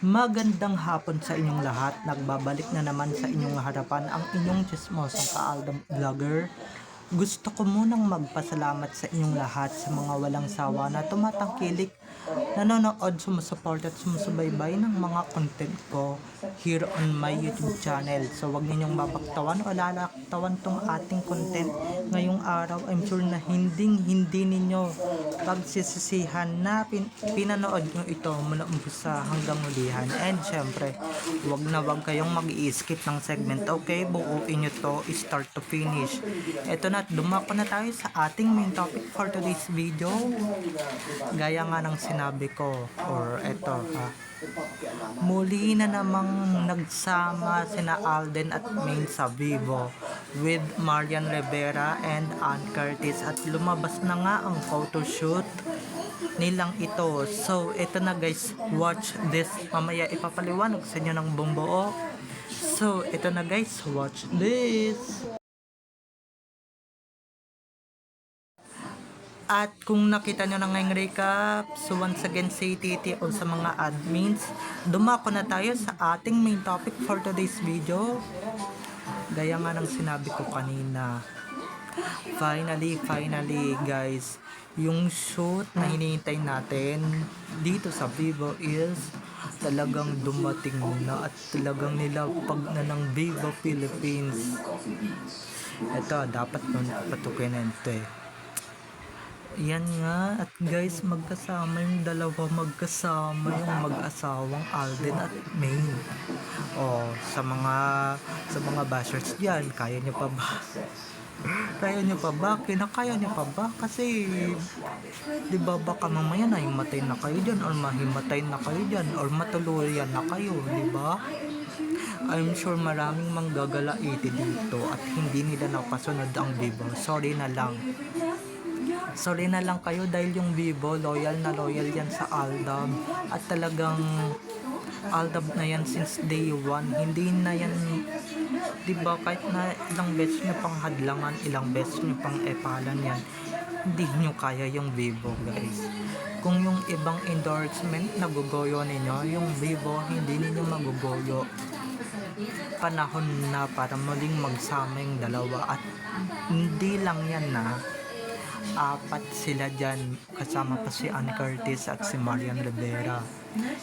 Magandang hapon sa inyong lahat. Nagbabalik na naman sa inyong harapan ang inyong chismosang kaaldam vlogger. Gusto ko munang magpasalamat sa inyong lahat sa mga walang sawa na tumatangkilik, nanonood, sumusuport at sumusubaybay ng mga content ko here on my YouTube channel. So wag ninyong mapaktawan o lalaktawan tong ating content ngayong araw. I'm sure na hindi ninyo pagsisisihan na pinanood nyo ito mula umpisa hanggang hulihan. And syempre, wag kayong mag-i-skip ng segment. Okay, buuin nyo to start to finish. Eto na, dumako na tayo sa ating main topic for today's video. Gaya nga ng sinabi ko, or eto muli na namang nagsama sina Alden at Maine sa Vivo with Marian Rivera and Ann Curtis at lumabas na nga ang photoshoot nilang ito. So ito na guys, watch this. Mamaya ipapaliwanag sa inyo ng buong buo. So ito na guys, watch this. At kung nakita nyo na ngayong recap, so once again say titi o sa mga admins, dumako na tayo sa ating main topic for today's video. Gaya nga ng sinabi ko kanina, finally guys, yung shoot na hinihintay natin dito sa Vivo is talagang dumating na at talagang nilapag na ng Vivo Philippines. Ito, dapat nun patukin na ito eh. Yan nga, at guys, magkasama yung magkasama yung mag-asawang Alden at Maine. Sa mga bashers diyan, kaya nyo pa ba? Kaya nyo pa ba? Kinakaya nyo pa ba? Kasi, di ba baka mamaya na himatay na kayo dyan, or mahimatay na kayo dyan, or matuluyan na kayo, di ba? I'm sure maraming manggagalaiti dito at hindi nila napasunod ang Vivo. Sorry na lang kayo dahil yung Vivo loyal yan sa Aldab at talagang Aldab na yan since day 1. Hindi na yan, diba, kahit na ilang beses nyo pang hadlangan, ilang beses nyo pang epalan yan, hindi nyo kaya yung Vivo guys. Kung yung ibang endorsement nagugoyo ninyo, yung Vivo hindi ninyo magugoyo. Panahon na para muling magsama yung dalawa at hindi lang yan na apat sila dyan, kasama pa si Ann Curtis at si Marian Rivera.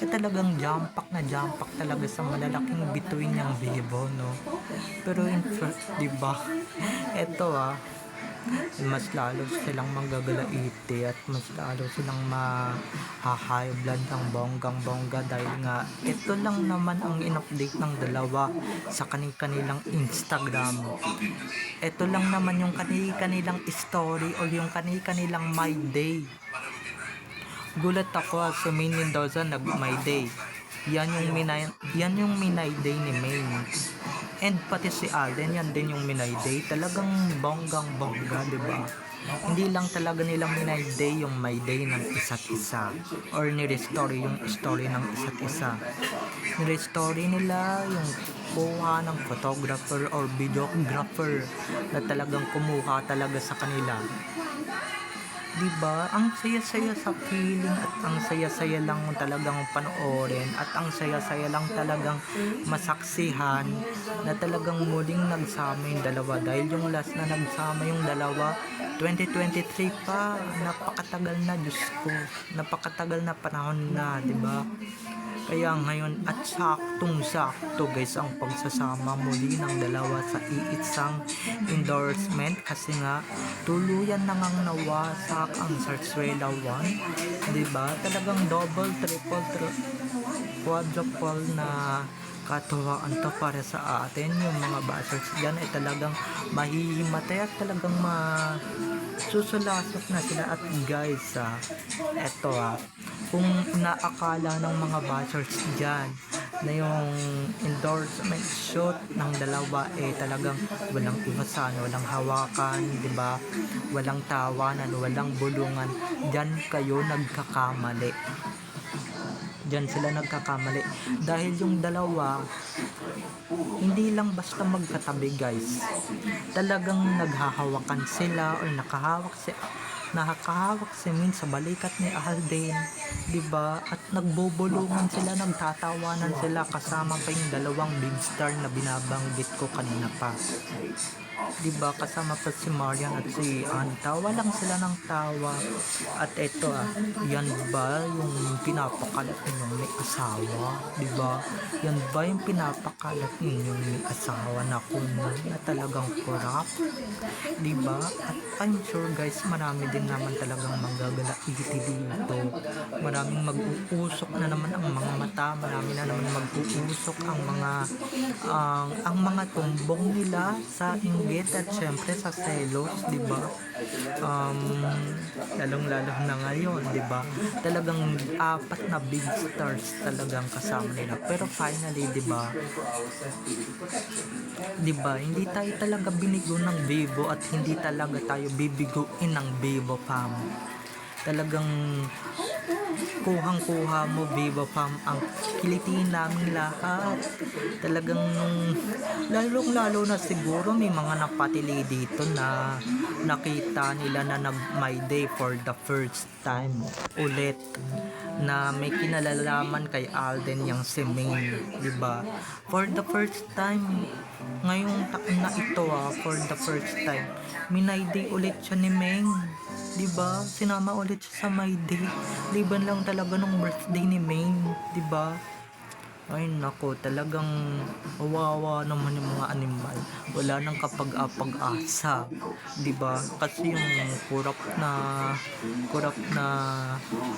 Talagang jump pack talaga sa malalaking bituin ng Vivo, no? Pero in fact, diba, eto mas lalo silang manggagalaiti at mas lalo silang high blood ng bonggang-bongga dahil nga ito lang naman ang in-update ng dalawa sa kanilang Instagram. Ito lang naman yung kanilang story o yung kanilang My Day. Gulat ako sa Maine Mendoza nag-My Day. Yan yung Minay Day ni Maine. And pati si Alden, yan din yung Minay Day. Talagang bonggang-bongga, diba? Hindi lang talaga nilang Minay Day yung My Day ng isa't isa. Or nire-story yung story ng isa't isa. Nire-story nila yung kuha ng photographer or videographer na talagang kumuha talaga sa kanila. Diba? Ang saya-saya sa feeling at ang saya-saya lang talagang panoorin at ang saya-saya lang talagang masaksihan na talagang muling nagsama yung dalawa dahil yung last na nagsama yung dalawa 2023 pa, napakatagal na, Diyos ko, napakatagal na panahon na, diba? Kaya ngayon at saktong-sakto guys ang pagsasama muli ng dalawa sa iisang endorsement kasi nga tuluyan na ngang nawasak ang Zarzuela 1, diba? Talagang double, triple, quadruple na katuwaan to para sa atin. Yung mga bashers dyan ay talagang mahihimatay at talagang susulasok na sila. At guys, eto kung naakala ng mga bashers dyan na yung endorsement shoot ng dalawa talagang walang iwasan, walang hawakan, diba? Walang tawanan, walang bulungan, dyan kayo nagkakamali. Diyan sila nagkakamali dahil yung dalawa hindi lang basta magkatabi guys, talagang naghahawakan sila or nakahawak nakakahawak si Min sa balikat ni Alden, 'di ba? At nagbubulungan sila, nagtatawanan sila kasama pa yung dalawang big star na binabanggit ko kanina pa. 'Di ba? Kasama pa si Marian at si Ann. Tawa lang sila ng tawa. At eto yan ba yung pinapakalat ninyong may asawa? 'Di ba? Yan ba yung pinapakalat ninyong may asawa na kuno na talagang corrupt? 'Di ba? At I'm sure guys, marami din naman talagang manggagalaiti dito. Maraming mag-uusok na naman ang mga mata, marami na naman mag-uusok ang mga tumbong nila sa inggit at syempre sa selos, 'di ba? Lalong-lalo na ngayon, 'di ba? Talagang apat na big stars talagang kasama nila. Pero finally, 'di ba? 'Di ba? Hindi tayo talaga binigo ng Vivo at hindi talaga tayo bibiguin ng Vivo fam. Talagang kuhang-kuha mo Vivo fam ang kilitiin namin lahat. Talagang lalong-lalo na siguro may mga napatili dito na nakita nila na my day for the first time ulit na may kinalalaman kay Alden yang si Maine, 'di ba? For the first time ngayong taon na ito for the first time minay day ulit siya ni Maine, 'di ba? Sinama ulit siya sa my day. Liban lang talaga nung birthday ni Maine, 'di ba? Ay nako, talagang wawa naman yung mga animal. Wala nang kapag-apag-asa, 'di ba? Kasi yung kurap na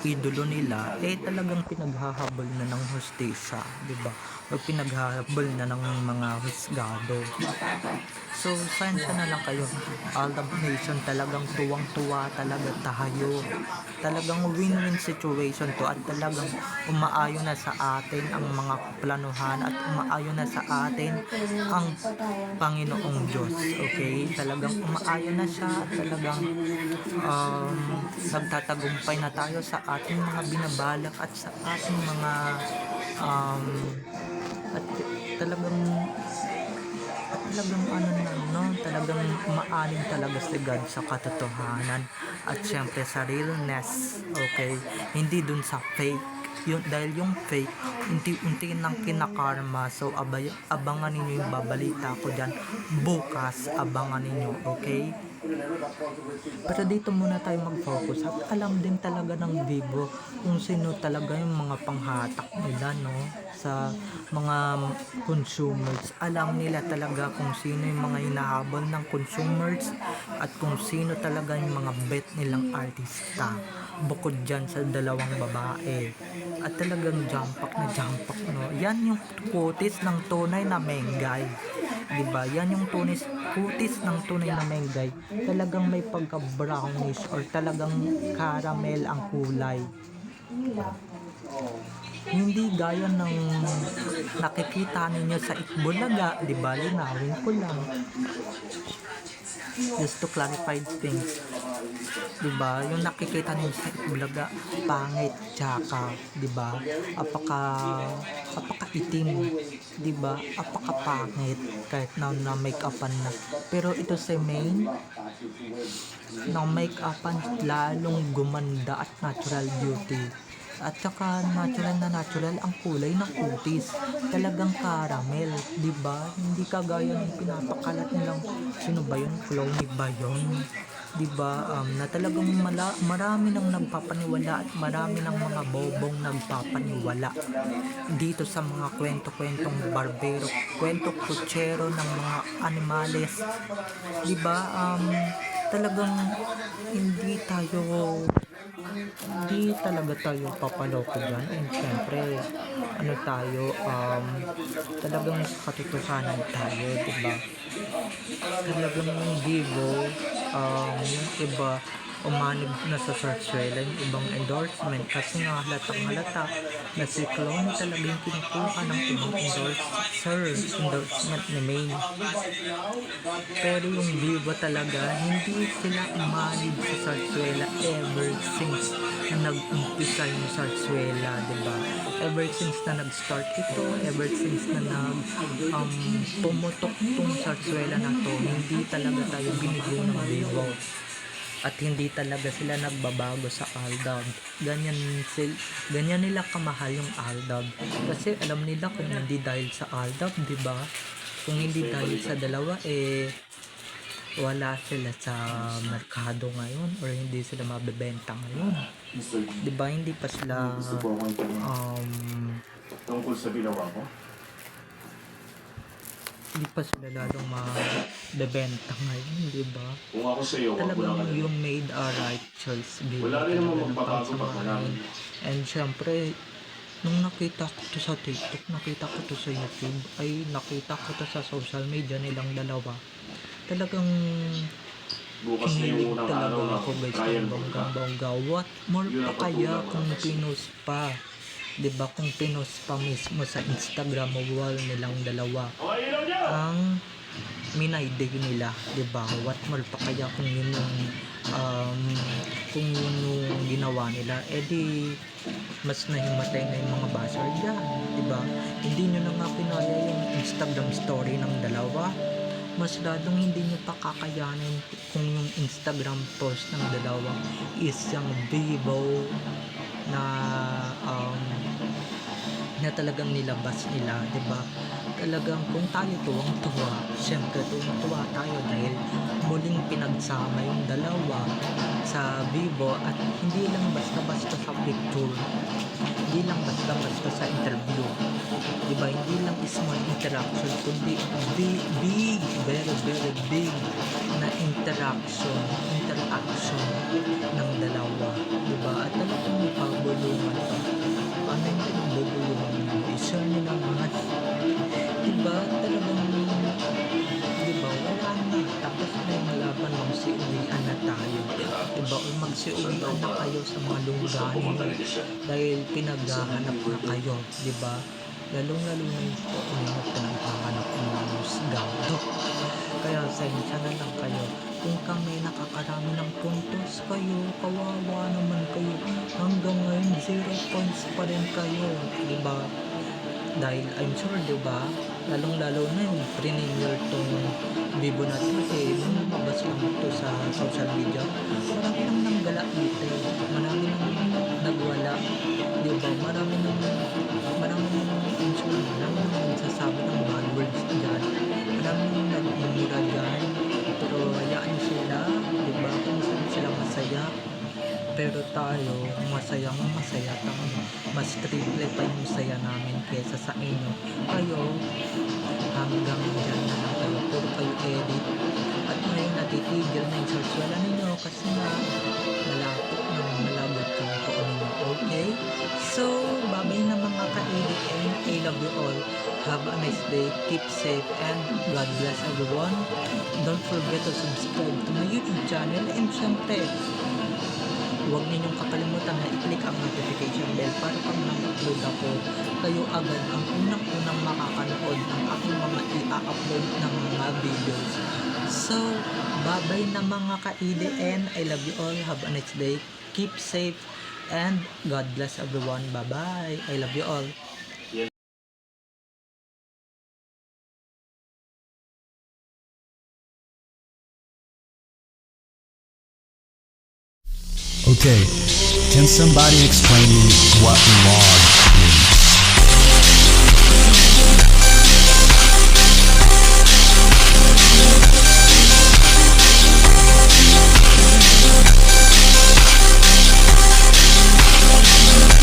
idolo nila talagang pinaghahabol na ng hostesa, 'di ba? O pinaghahabol na ng mga husgado. So, sensya na lang kayo. Aldab Nation, talagang tuwang-tuwa talaga tayo. Talagang win-win situation to at talagang umaayon na sa atin ang mga planuhan at umaayon na sa atin ang Panginoong Diyos. Okay? Talagang umaayon na siya at talagang nagtatagumpay na tayo sa ating mga binabalak at sa ating mga at talagang talagang umaalim talaga si God sa katotohanan at syempre sa realness, okay? Hindi dun sa fake. Dahil yung fake, unti-unti nang kinakarma. So, abangan ninyo yung babalita ko dyan. Bukas, abangan ninyo, okay? Pero dito muna tayo mag-focus at alam din talaga ng Vivo kung sino talaga yung mga panghatak nila, no? Sa mga consumers. Alam nila talaga kung sino yung mga hinahabol ng consumers at kung sino talaga yung mga bet nilang artista. Bukod dyan sa dalawang babae. At talagang jumpak, no? Yan yung kutis ng tunay na Mengay. Diba? Yan yung kutis ng tunay na Mengay. Talagang may pagka-brownish or talagang caramel ang kulay. Hindi gaya ng nakikita ninyo sa Itbulaga, di ba? Linawin ko lang. Just to clarify things. Di ba? Yung nakikita ninyo sa Itbulaga, pangit, tsaka, di ba? Apaka itim, di ba? Apaka pangit kahit na make-upan na. Pero ito si Maine, na make-upan lalong gumanda at natural beauty. At saka natural ang kulay ng kutis. Talagang caramel, 'di ba? Hindi kagaya ng pinapakalat nilang sino ba 'yun? Cloney ba 'yun? 'Di ba? Na talagang marami nang nagpapaniwala at marami ng mga bobong nagpapaniwala dito sa mga kwento-kwentong barbero, kwento kutsero ng mga animales. 'Di ba? Talagang hindi talaga tayo papaloko dyan and syempre talagang katotohanan tayo, diba? Talagang yung Vivo yung iba umanib na sa sarsuela yung ibang endorsement kasi nga halata na si Cloney talaga yung kinukuha ng ibang endorsement ni Maine. Pero yung Vivo talaga hindi sila umanib sa sarsuela ever since na nag-umpisa yung sarsuela, diba? Ever since na nag-start ito, ever since na pumutok tong sarsuela na to, hindi talaga tayo binigo ng Vivo. at hindi talaga sila nagbabago sa Aldab. Ganyan nila kamahal yung Aldab. Kasi alam nila kung hindi dahil sa Aldab, di ba? Kung hindi dahil sa dalawa, wala sila sa merkado ngayon or hindi sila mabebenta ngayon. Di ba? Hindi pa sila tungkol sa ginawa ko? hindi pa sila lalong mabebenta ngayon, di ba? Kung ako sa iyo, wag mo na Talagang you made a right choice, baby. Wala rin naman Talaga ng magbabago pag pagsamahin. nalaman. And syempre, nung nakita ko to sa TikTok, nakita ko to sa YouTube, ay nakita ko to sa social media nilang dalawa. Talagang Bukas na yung kinilig unang talaga araw na ako guys trial ng mo ka. bonggang-bongga. What more Yun pa ang kaya patulang kung natin. pinost pa? Diba kung pinost pa mismo sa Instagram wall nilang dalawa O, ilaw niyo! ang minayday nila, 'di ba? What more pa kaya kung yun yung ginawa nila, edi mas nahimatay na yung mga buzzer dyan, 'di ba? Hindi nyo na nga pinaya yung Instagram story ng dalawa, mas lalong hindi nyo pa kakayanin kung yung Instagram post ng dalawa is yung Vivo na na talagang nilabas nila, 'di ba? Talagang kung tayo tuwang-tuwa, syempre tuwang-tuwa tayo dahil muling pinagsama yung dalawa sa Vivo at hindi lang basta-basta sa picture, hindi lang basta-basta sa interview, 'di ba? Hindi lang small interaction kundi big, very very big na interaction ng dalawa, 'di ba? At talagang pabulungan pa. Ano yung pinagbubulungan mo? I-share nyo naman. Diba? Talagang, diba? Wala na. Tapos na yung laban, magsiuwian na tayo. Diba? O magsiuwian na kayo sa mga lungganin. Dahil pinaghahanap na kayo. Diba? Lalong-lalo na yung umingat na naghahanap ng mga husgado. Kaya sensya na lang kayo. Kung kami nakakarami ng puntos kayo, kawawa naman kayo. Hanggang ngayon, 0 points pa rin kayo. Diba? Dahil I'm sure, diba? Lalong-lalo na yung premier tong Vivo na to. Nung lumabas lang ito sa social media, marami nang nanggala dito. Marami nang nagwala. Diba? Marami nang I'm sure, marami nang nagsasabi ng bad words dyan. Marami nang nagmumura dyan. Pero hayaan sila, diba? Kung saan sila masaya. Pero tayo, masaya tayo. Mas triple pa yung saya namin kesa sa inyo. Kayo, hanggang dyan na lang kayo. Puro kayo edit. At ngayon natitigil na yung search wala ninyo kasi nga malabot yung poon ninyo. Okay? So, bye-bye na mga ka-EDM. I love you all. Have a nice day. Keep safe and God bless everyone. Don't forget to subscribe to my YouTube channel and syempre, huwag ninyong kakalimutan na i-click ang notification bell para pag nag-upload ako, kayo agad ang unang-unang makakanood ng aking mga i-upload ng mga videos. So, bye-bye na mga ka-EDN. I love you all. Have a nice day. Keep safe and God bless everyone. Bye-bye. I love you all. Okay, can somebody explain me what log